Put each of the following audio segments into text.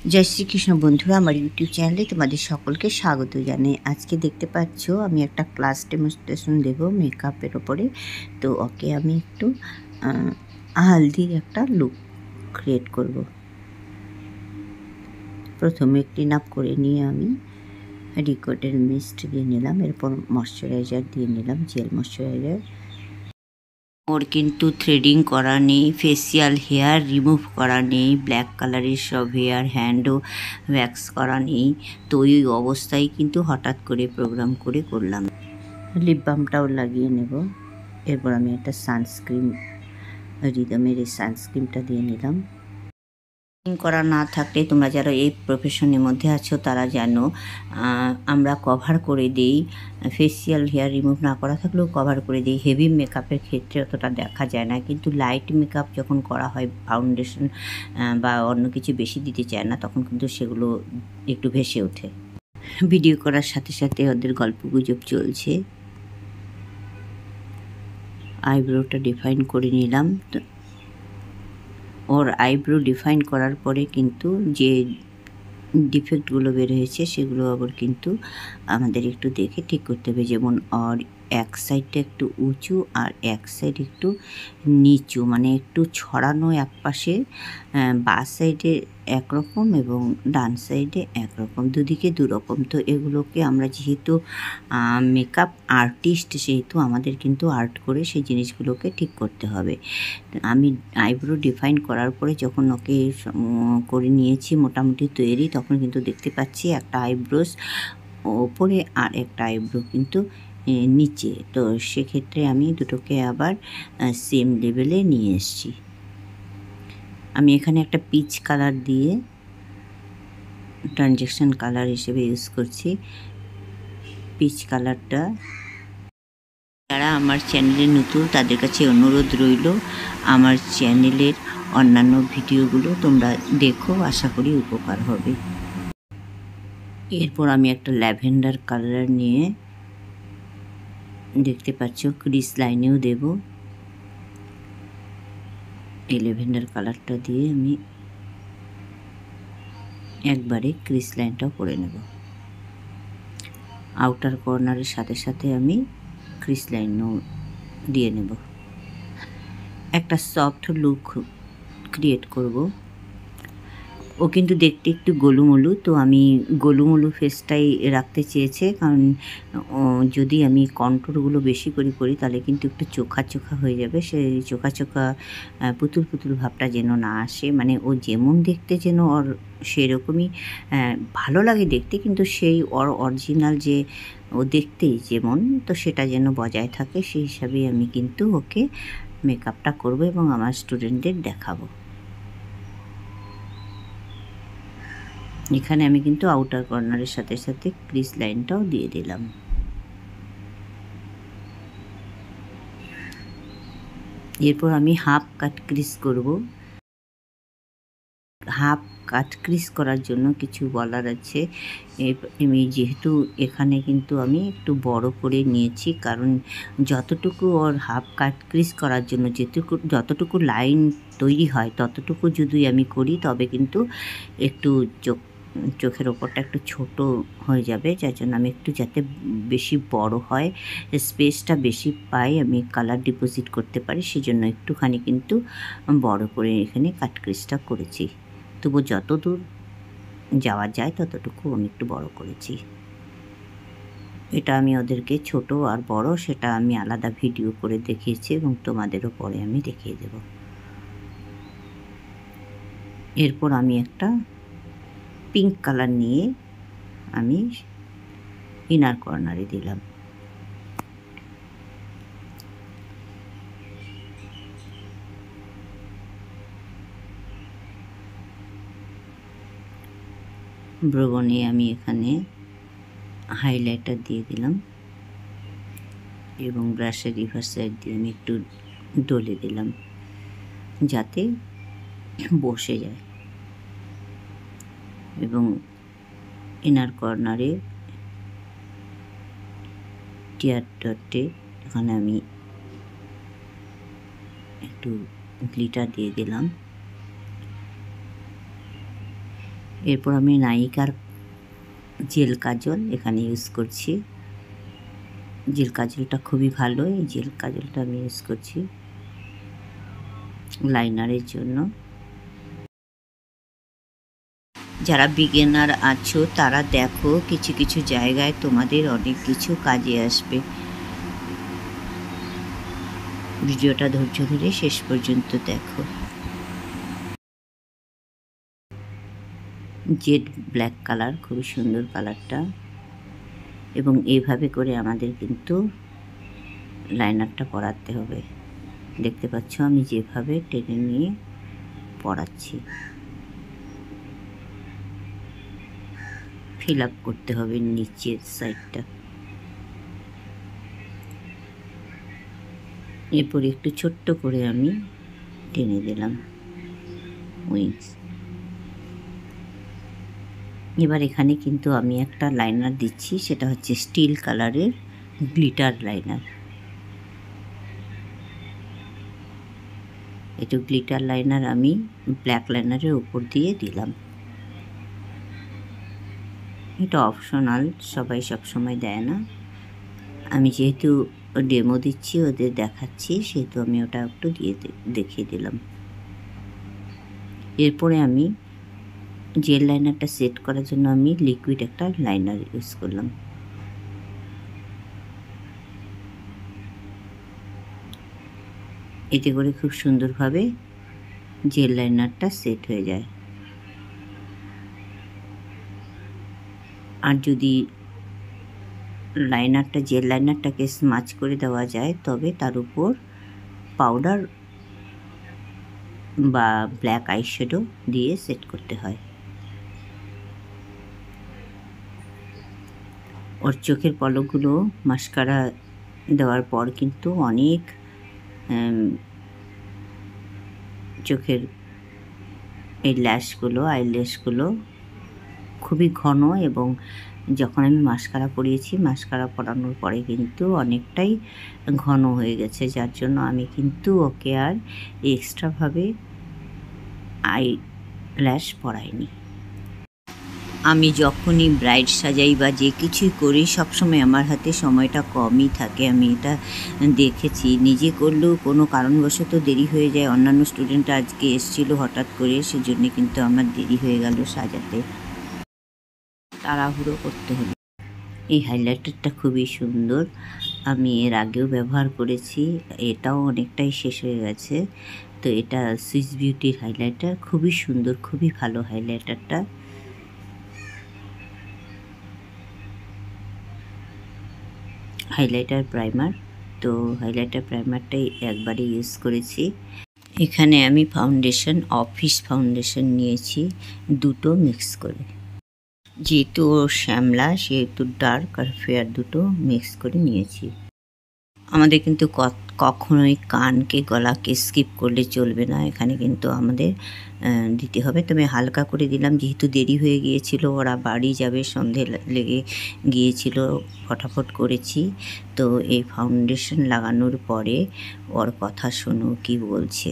জয় শ্রীকৃষ্ণ বন্ধুরা, আমার ইউটিউব চ্যানেলে তোমাদের সকলকে স্বাগত জানাই। আজকে দেখতে পাচ্ছ আমি একটা ক্লাস ডেমনস্ট্রেশন দেবো মেকআপের ওপরে। তো ওকে আমি একটু হালদির একটা লুক ক্রিয়েট করব। প্রথমে একটি নাপ করে নিয়ে আমি রিকোডের মিস্ট দিয়ে নিলাম, এরপর ময়শ্চারাইজার দিয়ে নিলাম, জেল ময়শ্চারাইজার। ওর কিন্তু থ্রেডিং করা নেই, ফেসিয়াল হেয়ার রিমুভ করা নেই, ব্ল্যাক কালারের সব হেয়ার হ্যান্ডও ওয়্যাক্স করা নেই। তো ওই অবস্থায় কিন্তু হঠাৎ করে প্রোগ্রাম করে করলাম। লিপ বামটাও লাগিয়ে নেব। এরপর আমি একটা সানস্ক্রিন, রিদমের এই সানস্ক্রিনটা দিয়ে নিলাম। করা না থাকলে তোমরা যারা এই প্রফেশনের মধ্যে আছো তারা জানো আমরা কভার করে দিই, ফেসিয়াল হেয়ার রিমুভ না করা থাকলেও কভার করে দিই। হেভি মেকআপের ক্ষেত্রে অতটা দেখা যায় না, কিন্তু লাইট মেকআপ যখন করা হয়, ফাউন্ডেশন বা অন্য কিছু বেশি দিতে চায় না, তখন কিন্তু সেগুলো একটু ভেসে ওঠে। ভিডিও করার সাথে সাথে ওদের গল্পগুজব চলছে। আইব্রোটা ডিফাইন করে নিলাম। ওর আইব্রো ডিফাইন করার পরে কিন্তু যে ডিফেক্টগুলো বের হয়েছে সেগুলো আবার কিন্তু আমাদের একটু দেখে ঠিক করতে হবে। যেমন ওর এক সাইডটা একটু উঁচু আর এক সাইড একটু নিচু, মানে একটু ছড়ানো এক পাশে, বাঁ সাইডে একরকম এবং ডান সাইডে একরকম, দুদিকে দুরকম। তো এগুলোকে আমরা যেহেতু মেকআপ আর্টিস্ট, সেহেতু আমাদের কিন্তু আর্ট করে সেই জিনিসগুলোকে ঠিক করতে হবে। আমি আইব্রো ডিফাইন করার পরে যখন ওকে করে নিয়েছি মোটামুটি তৈরি, তখন কিন্তু দেখতে পাচ্ছি একটা আইব্রোস ওপরে আর একটা আইব্রো কিন্তু নিচে। তো সেক্ষেত্রে আমি দুটোকে আবার সেম লেভেলে নিয়ে এসেছি। আমি এখানে একটা পিচ কালার দিয়ে ট্রানজেকশন কালার হিসেবে ইউজ করছি। পিচ কালারটা, যারা আমার চ্যানেলে নতুন তাদের কাছে অনুরোধ রইল আমার চ্যানেলের অন্যান্য ভিডিওগুলো তোমরা দেখো, আশা করি উপকার হবে। এরপর আমি একটা ল্যাভেন্ডার কালার নিয়ে, দেখতে পাচ্ছ ক্রিস লাইনেও দেব। এই ল্যাভেন্ডার কালারটা দিয়ে আমি একবারে ক্রিস লাইনটাও করে নেব। আউটার কর্নারের সাথে সাথে আমি ক্রিস লাইনও দিয়ে নেব। একটা সফট লুক ক্রিয়েট করব। ও কিন্তু দেখতে একটু গোলুমোলু, তো আমি গোলুমোলু ফেসটাই রাখতে চেয়েছে, কারণ যদি আমি কন্ট্রোলগুলো বেশি করি তাহলে কিন্তু একটু চোখা চোখা হয়ে যাবে। সেই চোখা চোখা পুতুল পুতুল ভাবটা যেন না আসে, মানে ও যেমন দেখতে যেন ওর সেরকমই ভালো লাগে দেখতে, কিন্তু সেই ওর অরিজিনাল যে ও দেখতেই যেমন, তো সেটা যেন বজায় থাকে, সেই হিসাবেই আমি কিন্তু ওকে মেকআপটা করব এবং আমার স্টুডেন্টদের দেখাবো। এখানে আমি কিন্তু আউটার কর্নারের সাথে সাথে ক্রিস লাইনটাও দিয়ে দিলাম। এরপর আমি হাফ কাট ক্রিস করব। হাফ কাট ক্রিস করার জন্য কিছু বলার আছে। আমি যেহেতু এখানে কিন্তু আমি একটু বড় করে নিয়েছি, কারণ যতটুকু ওর হাফ কাট ক্রিস করার জন্য যতটুকু লাইন তৈরি হয় ততটুকু যদি আমি করি, তবে কিন্তু একটু চোখের ওপরটা একটু ছোট হয়ে যাবে, যার জন্য আমি একটু যাতে বেশি বড় হয়, স্পেসটা বেশি পাই, আমি কালার ডিপোজিট করতে পারি, সেজন্য একটুখানি কিন্তু বড় করে এখানে কাট ক্রিসটা করেছি। তবু যত দূর যাওয়া যায় ততটুকু আমি একটু বড় করেছি। এটা আমি ওদেরকে ছোট আর বড় সেটা আমি আলাদা ভিডিও করে দেখিয়েছি এবং তোমাদেরও পরে আমি দেখিয়ে দেব। এরপর আমি একটা পিঙ্ক কালার নিয়ে আমি ইনার কর্নারে দিলাম। ব্রোবনে আমি এখানে হাইলাইটার দিয়ে দিলাম এবং ব্রাশের রিভার্স সাইড দিয়ে আমি একটু ডলে দিলাম যাতে বসে যায়। এবং ইনার কর্নারে টিয়ার ডটে এখানে আমি একটু গ্লিটার দিয়ে দিলাম। এরপর আমি নায়িকার জেল কাজল এখানে ইউজ করছি। জেল কাজলটা খুবই ভালো, এই জেল কাজলটা আমি ইউজ করছি লাইনারের জন্য। যারা বিগিনার আছো তারা দেখো, কিছু কিছু জায়গায় তোমাদের অনেক কিছু কাজে আসবে। ভিডিওটা ধৈর্য ধরে শেষ পর্যন্ত দেখো। জেড ব্ল্যাক কালার, খুবই সুন্দর কালারটা। এবং এইভাবে করে আমাদের কিন্তু লাইনারটা পরাতে হবে। দেখতে পাচ্ছ আমি যেভাবে টেনে নিয়ে পরাচ্ছি। ফিল আপ করতে হবে নিচের সাইডটা। এরপর একটু ছোট্ট করে আমি টেনে দিলাম উইংস। এবার এখানে কিন্তু আমি একটা লাইনার দিচ্ছি, সেটা হচ্ছে স্টিল কালারের গ্লিটার লাইনার। একটু গ্লিটার লাইনার আমি ব্ল্যাক লাইনারের উপর দিয়ে দিলাম। এটা অপশনাল, সবাই সবসময় দেয় না। আমি যেহেতু ডেমো দিচ্ছি, ওদের দেখাচ্ছি, সেহেতু আমি ওটা একটু দিয়ে দেখিয়ে দিলাম। এরপরে আমি জেল লাইনারটা সেট করার জন্য আমি লিকুইড একটা লাইনার ইউজ করলাম। এতে করে খুব সুন্দরভাবে জেল লাইনারটা সেট হয়ে যায়। আর যদি লাইনারটা জেল লাইনারটাকে স্মাচ করে দেওয়া যায়, তবে তার উপর পাউডার বা ব্ল্যাক আইশ্যাডো দিয়ে সেট করতে হয়। ওর চোখের পলকগুলো মাস্কারা দেওয়ার পর কিন্তু অনেক চোখের এই ল্যাশগুলো, আইল্যাশগুলো খুবই ঘন, এবং যখন আমি মাস্কারা পরিয়েছি, মাস্কারা পরানোর পরে কিন্তু অনেকটাই ঘন হয়ে গেছে, যার জন্য আমি কিন্তু ওকে আর এক্সট্রাভাবে আইল্যাশ পরাইনি। আমি যখনই ব্রাইড সাজাই বা যে কিছুই করি, সবসময় আমার হাতে সময়টা কমই থাকে। আমি এটা দেখেছি, নিজে করলেও কোনো কারণবশত দেরি হয়ে যায়। অন্যান্য স্টুডেন্টরা আজকে এসেছিলো হঠাৎ করে, সেজন্য কিন্তু আমার দেরি হয়ে গেল সাজাতে, তাড়াহুড়ো করতে হলো। এই হাইলাইটারটা খুবই সুন্দর, আমি এর আগেও ব্যবহার করেছি, এটাও অনেকটাই শেষ হয়ে গেছে। তো এটা সুইস বিউটির হাইলাইটার, খুবই সুন্দর, খুবই ভালো হাইলাইটারটা। হাইলাইটার প্রাইমার, তো হাইলাইটার প্রাইমারটাই একবারই ইউজ করেছি। এখানে আমি ফাউন্ডেশন, অফিস ফাউন্ডেশন নিয়েছি দুটো মিক্স করে। যেহেতু শ্যামলা, সেহেতু ডার্ক আর ফেয়ার দুটো মিক্স করে নিয়েছি। আমাদের কিন্তু কখনোই কানকে, গলাকে স্কিপ করলে চলবে না, এখানে কিন্তু আমাদের দিতে হবে। তবে হালকা করে দিলাম, যেহেতু দেরি হয়ে গিয়েছিল, ওরা বাড়ি যাবে, সন্ধে লেগে গিয়েছিল, ফটাফট করেছি। তো এই ফাউন্ডেশন লাগানোর পরে ওর কথা শোনো কি বলছে।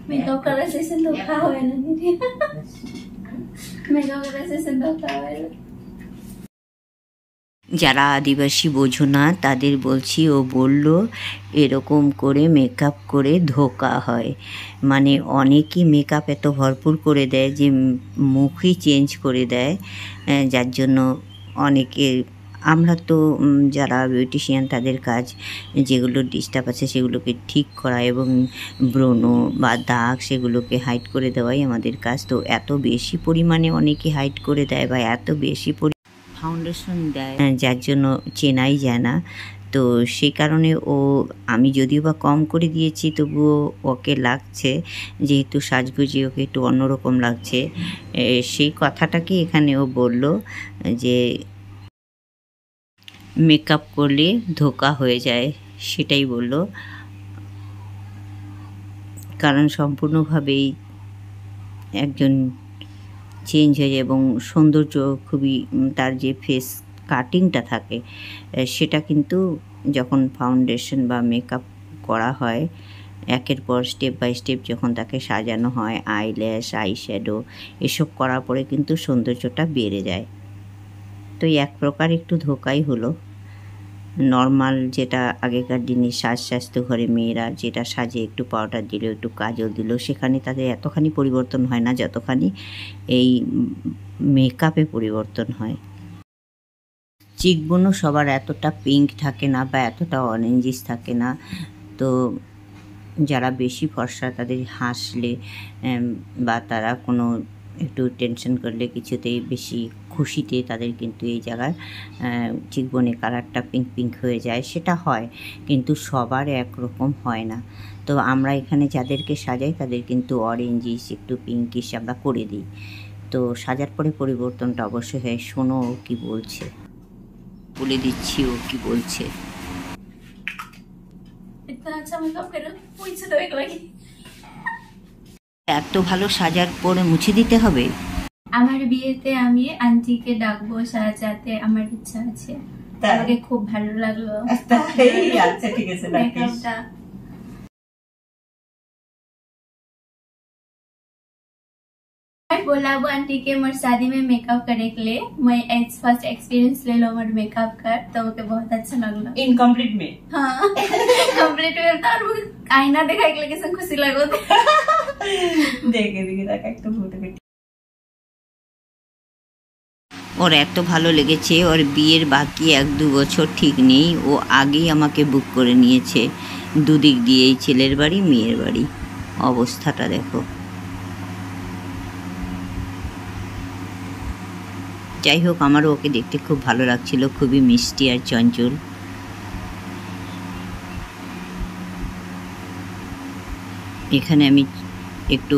मेकअप करा सेशन धोखा हुआ ना दीदी, मेकअप करा सेशन धोखा हुआ। যারা আদিবাসী বোঝো না তাদের বলছি, ও বলল এরকম করে মেকআপ করে ধোকা হয়। মানে অনেকেই মেকআপ এত ভরপুর করে দেয় যে মুখই চেঞ্জ করে দেয়, যার জন্য অনেকে, আমরা তো যারা বিউটিশিয়ান তাদের কাজ যেগুলো ডিস্টার্ব আছে সেগুলোকে ঠিক করা এবং ব্রণ বা দাগ সেগুলোকে হাইড করে দেওয়াই আমাদের কাজ। তো এত বেশি পরিমাণে অনেকে হাইড করে দেয় বা এত বেশি ফাউন্ডেশন দেয়, যার জন্য চেনাই যায় না। তো সেই কারণে আমি যদিও বা কম করে দিয়েছি, তবুও ওকে লাগছে, যেহেতু সাজগুজি ওকে একটু অন্যরকম লাগছে। সেই কথাটাকে এখানে ও বলল যে মেকআপ করলে ধোকা হয়ে যায়, সেটাই বলল। কারণ সম্পূর্ণভাবেই একজন চেঞ্জ হয়ে যায়, এবং সৌন্দর্য খুবই, তার যে ফেস কাটিংটা থাকে সেটা কিন্তু যখন ফাউন্ডেশন বা মেকআপ করা হয় একের পর স্টেপ বাই স্টেপ যখন তাকে সাজানো হয়, আইল্যাশ, আই শ্যাডো এসব করার পরে কিন্তু সৌন্দর্যটা বেড়ে যায়। তো এক প্রকার একটু ধোকাই হলো। নর্মাল যেটা আগেকার দিনে স্বাস্থ্য ঘরে মেয়েরা যেটা সাজে, একটু পাউডার দিল, একটু কাজল দিল, সেখানে তাদের এতখানি পরিবর্তন হয় না যতখানি এই মেকআপে পরিবর্তন হয়। চিকবোনও সবার এতটা পিঙ্ক থাকে না বা এতটা অরেঞ্জিস থাকে না। তো যারা বেশি ফর্সা তাদের হাসলে বা তারা কোনো একটু টেনশন করলে কিছুতেই বেশি খুশিতে তাদের কিন্তু এই জায়গায় চিকবোনে কালারটা পিঙ্ক পিঙ্ক হয়ে যায়, সেটা হয়, কিন্তু সবার একরকম হয় না। তো আমরা এখানে যাদেরকে সাজাই তাদের কিন্তু অরেঞ্জিস একটু পিঙ্কিশ আমরা করে দিই। তো সাজার পরে পরিবর্তনটা অবশ্যই হয়। শোনো ও কী বলছে, বলে দিচ্ছি ও কী বলছে। এত ভালো সাজার পরে মুছে দিতে হবে? আমার বিয়েতে আমি আন্টিকে ডাকবো সাজাতে, আমার ইচ্ছা আছে। আমাকে খুব ভালো লাগলো। আচ্ছা ঠিক আছে, মেকআপটা मैं बोला वो आंटी के मोर शादी में मेकअप करे के लिए मैं फर्स्ट एक्सपीरियंस ले लो मोर मेकअप कर, तो ओके बहुत अच्छा लगलो। इनकम्प्लीट में हाँ कंप्लीट में था, और वो आईना देखा के लिए खुशी लगो देखे देखा एक तो फोटो के। ওর এত ভালো লেগেছে, ওর বিয়ের বাকি 1-2 বছর ঠিক নেই, ও আগেই আমাকে বুক করে নিয়েছে দুদিক দিয়ে, এই ছেলের বাড়ি মেয়ের বাড়ি। অবস্থাটা দেখো। যাই হোক, আমারও ওকে দেখতে খুব ভালো লাগছিল, খুবই মিষ্টি আর চঞ্চল। এখানে আমি একটু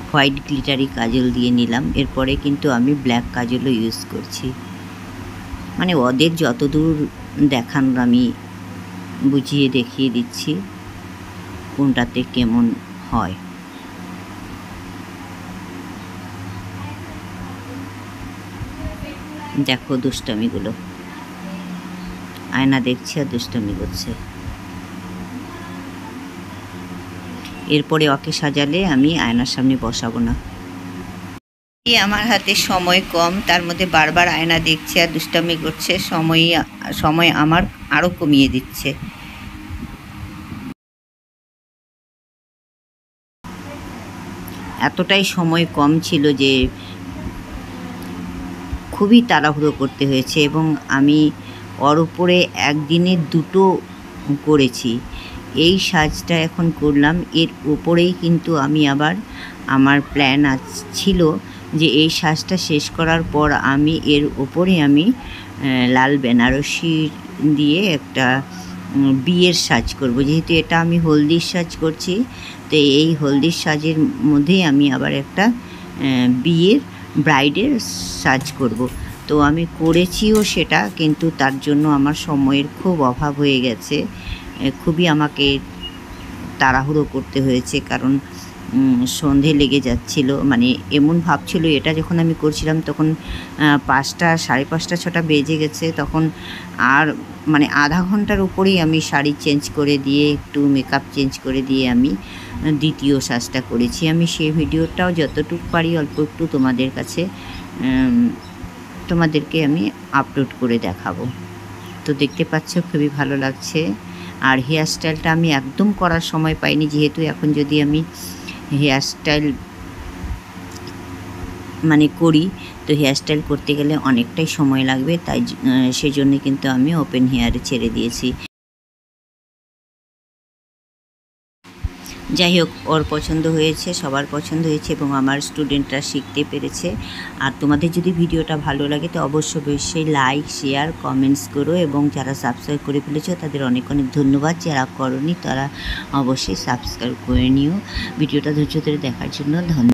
হোয়াইট গ্লিটারি কাজল দিয়ে নিলাম, এরপরে কিন্তু আমি ব্ল্যাক কাজলও ইউজ করছি। মানে ওদের যতদূর দেখানোর আমি বুঝিয়ে দেখিয়ে দিচ্ছি কোনটাতে কেমন হয়। দেখো দুষ্টামিগুলো, আয়না দেখছে আর দুষ্টামি করছে। এরপরে ওকে সাজালে আমি আয়নার সামনে বসাবো না। আমার হাতে সময় কম, তার মধ্যে বারবার আয়না দেখছে আর দুষ্টামি করছে, সময় আমার আরও কমিয়ে দিচ্ছে। এতটাই সময় কম ছিল যে খুবই তাড়াহুড়ো করতে হয়েছে, এবং আমি ওর উপরে একদিনে 2টো করেছি। এই সাজটা এখন করলাম, এর উপরেই কিন্তু আমি আবার আমার প্ল্যান ছিল যে এই সাজটা শেষ করার পর আমি এর উপরে আমি লাল বেনারসি দিয়ে একটা বিয়ের সাজ করব। যেহেতু এটা আমি হলদির সাজ করছি, তো এই হলদির সাজের মধ্যেই আমি আবার একটা বিয়ের ব্রাইডের সাজ করব। তো আমি করেছিও সেটা, কিন্তু তার জন্য আমার সময়ের খুব অভাব হয়ে গেছে, খুবই আমাকে তাড়াহুড়ো করতে হয়েছে, কারণ সন্ধে লেগে যাচ্ছিল। মানে এমন ভাবছিল, এটা যখন আমি করছিলাম তখন 5টা, 5:30, 6টা বেজে গেছে। তখন আর মানে আধা ঘন্টার উপরেই আমি শাড়ি চেঞ্জ করে দিয়ে, একটু মেকআপ চেঞ্জ করে দিয়ে আমি দ্বিতীয় সাজটা করেছি। আমি সেই ভিডিওটাও যতটুকু পারি অল্প একটু তোমাদের কাছে তোমাদেরকে আমি আপলোড করে দেখাবো। তো দেখতে পাচ্ছ খুবই ভালো লাগছে। আর হেয়ার স্টাইলটা আমি একদম করার সময় পাইনি, যেহেতু এখন যদি আমি হেয়ার স্টাইল মানে করি, তো হেয়ার স্টাইল করতে গেলে অনেকটাই সময় লাগবে, তাই সেজন্য কিন্তু আমি ওপেন হেয়ারে ছেড়ে দিয়েছি। যাই হোক, ওর পছন্দ হয়েছে, সবার পছন্দ হয়েছে, এবং আমার স্টুডেন্টরা শিখতে পেরেছে। আর তোমাদের যদি ভিডিওটা ভালো লাগে তো অবশ্যই লাইক, শেয়ার, কমেন্টস করো, এবং যারা সাবস্ক্রাইব করে ফেলেছো তাদের অনেক অনেক ধন্যবাদ। যারা করোনি তারা অবশ্যই সাবস্ক্রাইব করে নিও। ভিডিওটা ধৈর্য ধরে দেখার জন্য ধন্যবাদ।